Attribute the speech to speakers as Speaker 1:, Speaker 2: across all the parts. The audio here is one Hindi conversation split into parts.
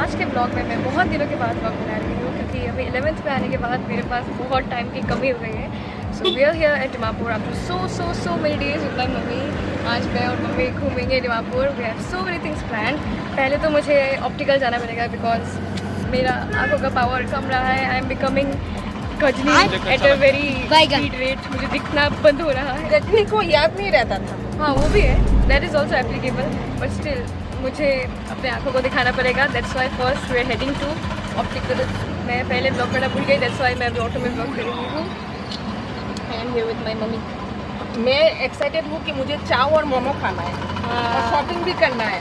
Speaker 1: आज के ब्लॉग में मैं बहुत दिनों के बाद ब्लॉग बना रही हूँ क्योंकि अभी 11th में आने के बाद मेरे पास बहुत टाइम की कमी हो गई है। So we are here at Dimapur after so many days with my mummy. आज मैं और मम्मी घूमेंगे Dimapur. We have so many things planned. पहले तो मुझे ऑप्टिकल जाना पड़ेगा बिकॉज मेरा आँखों का पावर कम रहा है। I am becoming Ghajini at a very speed rate. मुझे दिखना बंद हो रहा है।
Speaker 2: गजनी को याद नहीं रहता था।
Speaker 1: हाँ वो भी है, that is also applicable, but still मुझे अपने आँखों को दिखाना पड़ेगा। That's why first we are heading to optical. मैं पहले ब्लॉग करना भूल गई, दैट्स वाई मैं अभी ऑटो में ब्लॉग कर रही हूँ। I am here with my mummy.
Speaker 2: मैं एक्साइटेड हूँ कि मुझे चाव और मोमो खाना है और शॉपिंग भी करना है।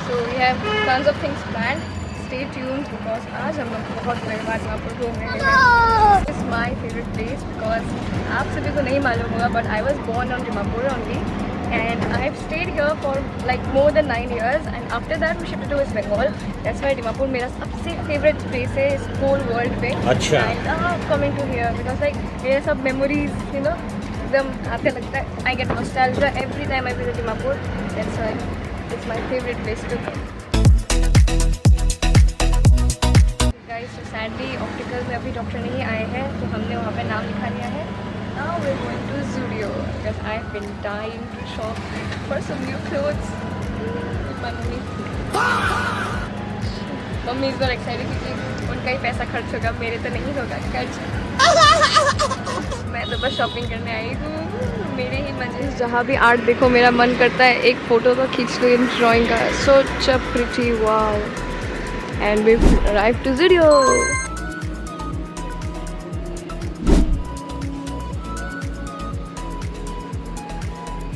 Speaker 1: So we have tons of things planned. Stay tuned because आज हम लोग बहुत बड़े बाद वहाँ पर घूम रहे हैं। It's my favourite place because आप सभी को नहीं मालूम होगा but I was born on Dimapur only and I've stayed here for like more than 9 years and after that we shifted to West Bengal. That's why Dimapur मेरा सबसे favorite place है इस whole world पे।
Speaker 3: अच्छा।
Speaker 1: And I love coming to here because like मेरे सब memories you know एकदम आते लगता है। I get nostalgia every time I visit Dimapur. That's why it's my favorite place to come. Guys, so sadly optical में अभी डॉक्टर नहीं आए हैं तो हमने वहाँ पे नाम लिखा लिया है। Now we're going to Zudio because I've been dying to shop for some new clothes with my mummy. Mummy is not excited क्योंकि उनका ही पैसा खर्च होगा, मेरे तो नहीं होगा खर्च। मैं तो बस शॉपिंग करने आई हूँ, मेरे ही मजे। जहाँ भी आर्ट देखो मेरा मन करता है एक फ़ोटो तो खींच लो इन ड्राइंग का। Such a pretty, wow. And we've arrived to Zudio.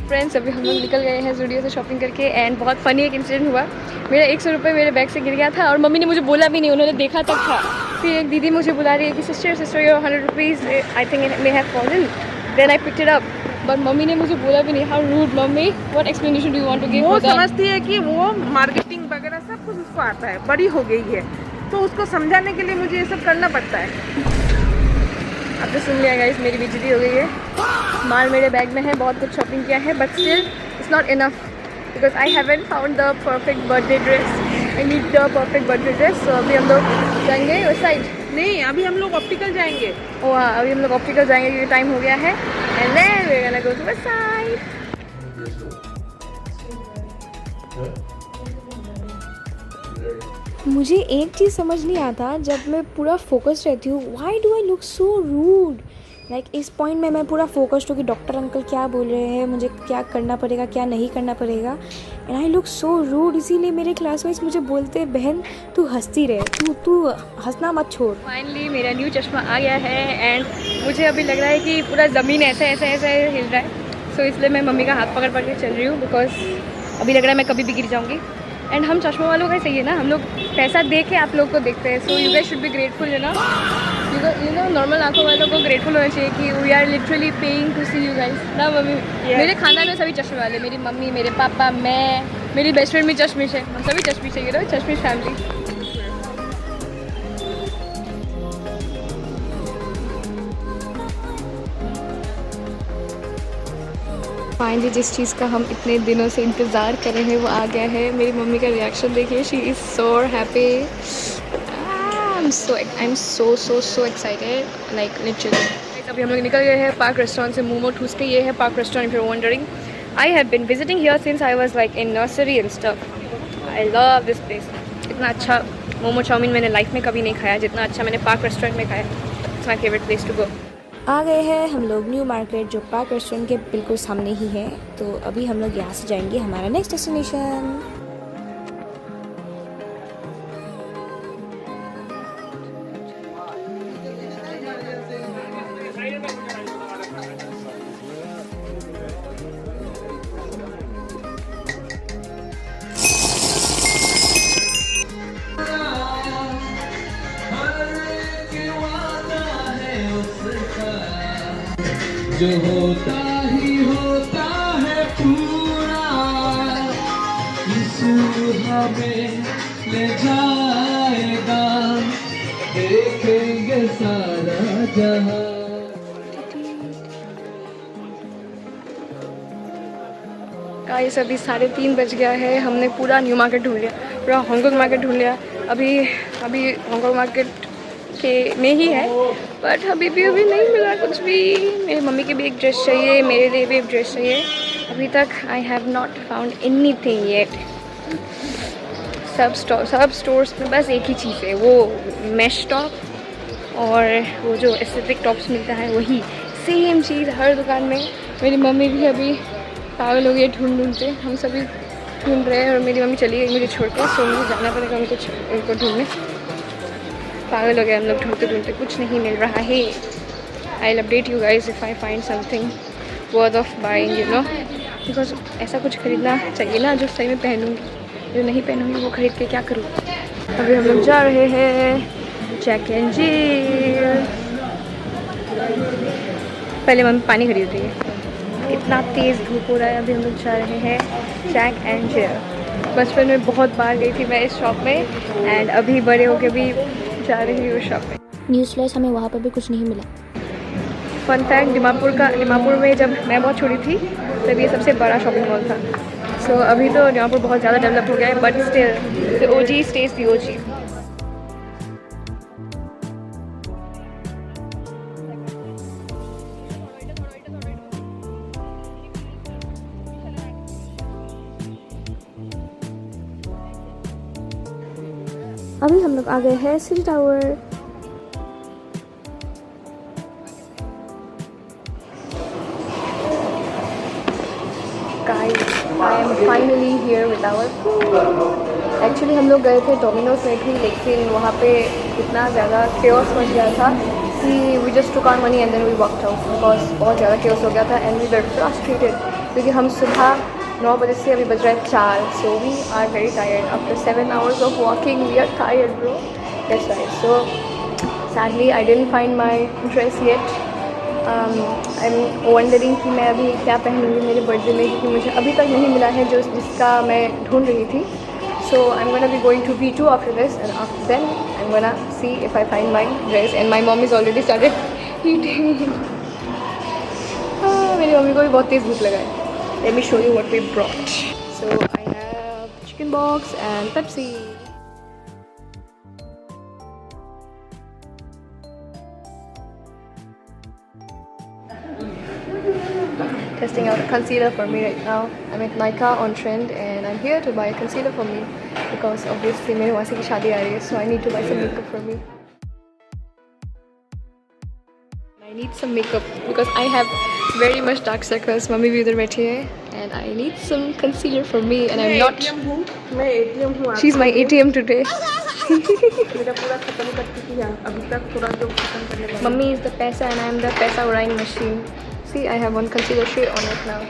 Speaker 1: Friends अभी हम लोग निकल गए हैं जूडियो से शॉपिंग करके एंड बहुत फ़नी एक इंसिडेंट हुआ। मेरा 100 रुपये मेरे बैग से गिर गया था और मम्मी ने मुझे बोला भी नहीं, उन्होंने देखा तक था। फिर एक दीदी मुझे बुला रही है कि sister your 100 rupees I think it may have fallen. Then I picked it up but mummy ने मुझे बोला भी नहीं। How rude mummy, what explanation do you want to give?
Speaker 2: वो समझती है कि वो मार्केटिंग वगैरह सब कुछ उसको आता है, बड़ी हो गई है तो उसको समझाने के लिए मुझे ये सब करना पड़ता है। अब तो सुन लिया गाइस, मेरी बेइज्जती हो गई है।
Speaker 1: माल मेरे बैग में है, बहुत कुछ शॉपिंग किया है but still it's not enough because I haven't found the perfect birthday dress. I need the perfect birthday dress. So अभी हम लोग जाएंगे उस साइड।
Speaker 2: नहीं, अभी हम लोग ऑप्टिकल जाएंगे।
Speaker 1: ओ हाँ, अभी हम लोग ऑप्टिकल जाएंगे क्योंकि टाइम हो गया है and then we are gonna go to the side. मुझे एक चीज़ समझ नहीं आता जब मैं पूरा फोकस रहती हूँ, why do I look so rude. Like इस पॉइंट में मैं पूरा फोकस्ड हूँ कि डॉक्टर अंकल क्या बोल रहे हैं, मुझे क्या करना पड़ेगा क्या नहीं करना पड़ेगा, and I look so rude. इसीलिए मेरे क्लासमेट्स मुझे बोलते हैं बहन तू हंसती रहे, तू हंसना मत छोड़। फाइनली मेरा न्यू चश्मा आ गया है एंड मुझे अभी लग रहा है कि पूरा ज़मीन ऐसे हिल रहा है। सो इसलिए मैं मम्मी का हाथ पकड़ के चल रही हूँ बिकॉज अभी लग रहा है मैं कभी भी गिर जाऊँगी। एंड हम चश्मा वालों का सही है ना, हम लोग पैसा दे के आप लोग को देखते हैं। So you guys should be grateful you know normal आंखों वालों को ग्रेटफुल होना चाहिए कि we are literally paying to see you guys ना मम्मी। मेरे खानदान में सभी चश्मे वाले, मेरी मम्मी, मेरे पापा, मैं, मेरी बेस्ट फ्रेंड भी चश्मिश है। हम सभी चश्मिश है, यू नो, चश्मिश फैमिली। फाइनली जिस चीज़ का हम इतने दिनों से इंतज़ार कर रहे हैं वो आ गया है। मेरी मम्मी का रिएक्शन देखिए, she is so happy. I am so excited like literally. अभी हम लोग निकल गए हैं पार्क रेस्टोरेंट से मोमो ठूस के। ये है park restaurant, if you are wondering. I have been visiting here since I was like in nursery and stuff. I love this place. इतना अच्छा मोमो चाउमीन मैंने लाइफ में कभी नहीं खाया जितना अच्छा मैंने पार्क रेस्टोरेंट में खाया। It's my favourite place to go.
Speaker 4: आ गए हैं हम लोग न्यू मार्केट जो पार्क रेस्टोरेंट के बिल्कुल सामने ही है। तो अभी हम लोग यहाँ से जाएंगे हमारा नेक्स्ट डेस्टिनेशन।
Speaker 5: जो होता ही होता है पूरा, यीशु हमें ले जाएगा, देखेंगे सारा जहां।
Speaker 1: गाइस अभी 3:30 बज गया है। हमने पूरा न्यू मार्केट ढूंढ लिया, पूरा हांगकांग मार्केट ढूंढ लिया। अभी हांगकांग मार्केट के में ही है, बट अभी नहीं मिला कुछ भी। मेरी मम्मी की भी एक ड्रेस चाहिए, मेरे लिए भी एक ड्रेस चाहिए। अभी तक I have not found anything yet. सब स्टोर्स में बस एक ही चीज़ है, वो मैश टॉप और वो जो एस्थेटिक टॉप्स मिलता है वही सेम चीज़ हर दुकान में। मेरी मम्मी भी अभी पागल हो गई ढूंढते। हम सभी ढूंढ रहे हैं और मेरी मम्मी चली गई मुझे छोड़ कर, सो मुझे जाना पड़ेगा उनको ढूंढने। पागल हो गए हम लोग ढूंढते कुछ नहीं मिल रहा है। I will update you guys if I find something worth of buying, you know, because ऐसा कुछ खरीदना चाहिए ना जो सही में पहनूँगी। जो नहीं पहनूँगी वो खरीद के क्या करूँ। अभी हम लोग जा रहे हैं जैक एंड जिल। पहले मम्मी पानी खरीद रही है, इतना तेज़ धूप हो रहा है। अभी हम लोग जा रहे हैं जैक एंड जिल। बचपन में बहुत बार गई थी मैं इस शॉप में, एंड अभी बड़े होके भी जा रही हूँ उस शॉप में।
Speaker 4: न्यूज़ फ्लैश, हमें वहाँ पर भी कुछ नहीं मिला।
Speaker 1: फन फैक्ट, दीमापुर में जब मैं बहुत छोटी थी तब ये सबसे बड़ा शॉपिंग मॉल था। सो अभी तो दीमापुर बहुत ज़्यादा डेवलप हो गया है, but still the OG stage the OG.
Speaker 4: अभी हम लोग आ गए हैं city tower.
Speaker 1: Guys, I am finally here with our food. Actually हम लोग गए थे डोमिनोज में भी, लेकिन वहाँ पे इतना ज़्यादा chaos मच गया था कि we just took our money and then we walked out because बहुत ज़्यादा chaos हो गया था and we were frustrated क्योंकि हम सुबह 9 बजे से अभी बज रहा है 4, so we are very tired. After 7 hours of walking, we are tired, bro. That's right. So sadly, I didn't find my dress yet. I'm wondering कि मैं अभी क्या पहनूँगी मेरे बर्थडे में, क्योंकि मुझे अभी तक नहीं मिला है जो जिसका मैं ढूंढ रही थी. So I'm gonna be going to V2 after this, and after then I'm gonna see if I find my dress. And my mom is already started eating. मेरी मम्मी को भी बहुत तेज़ भूख लगा है. Let me show you what we brought. So I have chicken box and Pepsi. Testing out a concealer for me right now. I'm at Nykaa on Trend and I'm here to buy a concealer for me because obviously मेरे मासी की शादी आ रही है, so I need to buy some makeup for me. I need some makeup because I have very much dark circles. Mummy भी उधर बैठी है and I need some concealer for me and I'm not.
Speaker 2: मैं ATM हूँ.
Speaker 1: She's my ATM today.
Speaker 2: मेरा पूरा खत्म कर चुकी है अभी तक, पूरा जो खत्म करने वाला.
Speaker 1: Mummy is the पैसा and I am the पैसा उड़ाने machine. See, I have one concealer shade on it now.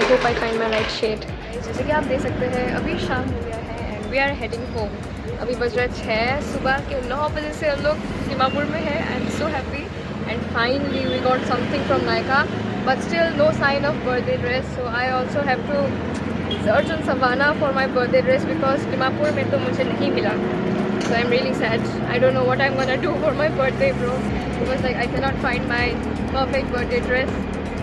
Speaker 1: I hope I find my right shade. जैसे कि आप देख सकते हैं अभी शाम हो गया है and we are heading home. अभी बज रहा है 6 सुबह के 9 बजे से हम लोग दीमापुर में हैं. I am so happy and finally we got something from Nykaa, but still no sign of birthday dress. So I also have to search on Savannah for my birthday dress because Dimapur में तो मुझे नहीं मिला. So I'm really sad. I don't know what I'm gonna do for my birthday, bro. Because like I cannot find my perfect birthday dress.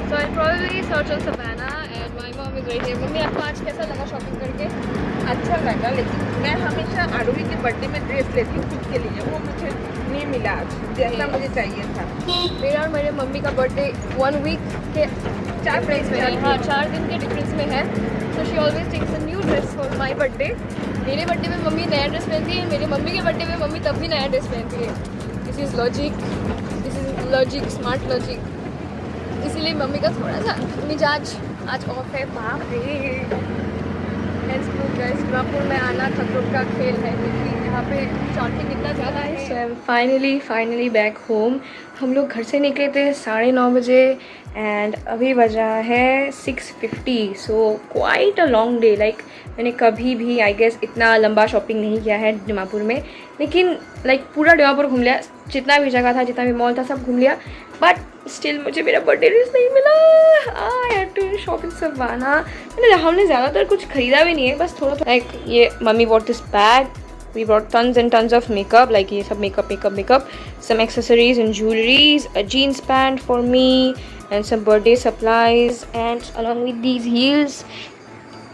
Speaker 1: So I'll probably search on Savannah and my mom is right here. Mummy आपको आज कैसा लगा शॉपिंग करके?
Speaker 2: अच्छा लगा, लेकिन मैं हमेशा आरोही के बर्थडे में ड्रेस लेती हूँ खुद के लिए, वो मुझे नहीं मिला आज जैसा मुझे चाहिए था.
Speaker 1: मेरा और मेरे मम्मी का बर्थडे 1 वीक के 4 प्राइस में है. हाँ, 4 दिन के डिफरेंस में है. So she always takes a new dress for my birthday. मेरे बर्थडे में मम्मी नया ड्रेस पहनती है, मेरे मम्मी के बर्थडे में मम्मी तब भी नया ड्रेस पहनती है. This is logic, smart logic. इसीलिए मम्मी का थोड़ा सा मिजाज आज ऑफ है. बाप रे, दीमापुर में आना खतरों का खेल है क्योंकि यहाँ पे शॉपिंग इतना ज़्यादा है. So finally back home. हम लोग घर से निकले थे 9:30 बजे एंड अभी बजा है 6:50. So quite a long day. Like मैंने कभी भी आई गेस इतना लंबा शॉपिंग नहीं किया है दीमापुर में, लेकिन लाइक पूरा दीमापुर घूम लिया, जितना भी जगह था, जितना भी मॉल था, सब घूम लिया. बट स्टिल मुझे मेरा बर्थडे ड्रेस नहीं मिला. I had to shop in Savannah. हमने ज़्यादातर कुछ खरीदा भी नहीं है, बस थोड़ा लाइक ये mummy bought this bag. We brought tons and tons of makeup, like ये सब makeup, some accessories and jewelries, a jeans pant for me, and some birthday supplies, and along with these heels.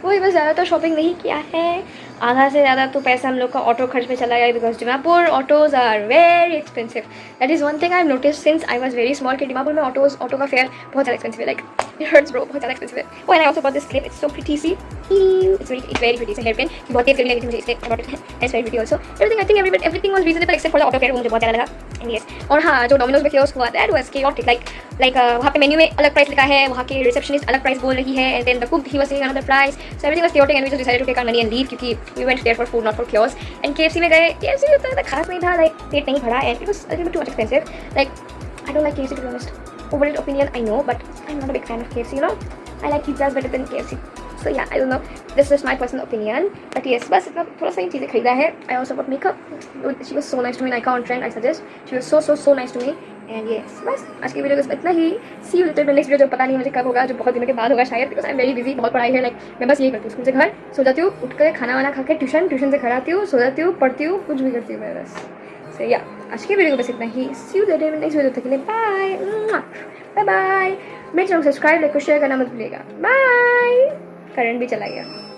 Speaker 1: वही बस ज़्यादातर शॉपिंग नहीं किया है, आधा से ज़्यादा तो पैसा हम लोग का ऑटो खर्च में चला गया because Dimapur autos are very expensive. That is one thing I notice since I was very small कि डिमापुर में ऑटो का फेयर बहुत ज़्यादा एक्सपेंसिव है, लाइक इट हर्ट्स ब्रो, बहुत ज़्यादा एक्सपेंसिव है। Oh and I also bought this clip, it's so pretty see, it's very pretty, hair pin की बहुत तेज लगी थी मुझे इसलिए I bought it, it's very pretty also. Everything I think everything was reasonable except for the auto fare, मुझे बहुत ज़्यादा लगा। यस, और हाँ जो डोमिनोज में कियोस्क हुआ दैट वाज chaotic, लाइक वहाँ पे मेन्यू में अलग प्राइस लिखा है, वहाँ के रिसेप्शनिस्ट अलग प्राइस बोल रही है, and then the cook he was saying another price, so everything was chaotic and we just decided to take our money and leave क्योंकि we went there for food not for chaos। And KFC में गए, KFC उतना खास नहीं था, लाइक पेट नहीं भरा and it was a little too much expensive, like I don't like KFC to be honest, overrated opinion I know, but I'm not a big fan of KFC, you know, I like pizzas better than KFC, so yeah I don't know, this is my personal opinion, but yes बस इतना थोड़ा सा ही चीज़ें खरीदा है। I also bought makeup, she was so nice to me, Nykaa on trend I suggest, she was so nice to me, and yes बस आज की वीडियो बस इतना ही। see you later, next video जो पता नहीं मुझे कब होगा, जो बहुत दिनों के बाद होगा शायद, because I am very busy, बहुत पढ़ाई है, लाइक मैं बस यही करती हूँ, स्कूल से घर सो जाती हूँ, उठ कर खाना वाना खा के ट्यूशन से घर आती हूँ, सो जाती हूँ, पढ़ती हूँ, कुछ भी करती हूँ मैं बस। सो या आज की वीडियो को बस इतना ही। सी यू लेटर नेक्स्ट वीडियो तक के लिए, बाय बाय बाय। मेरे चैनल को सब्सक्राइब लाइक और शेयर करना मत भूलिएगा। बाय। करंट भी चला गया।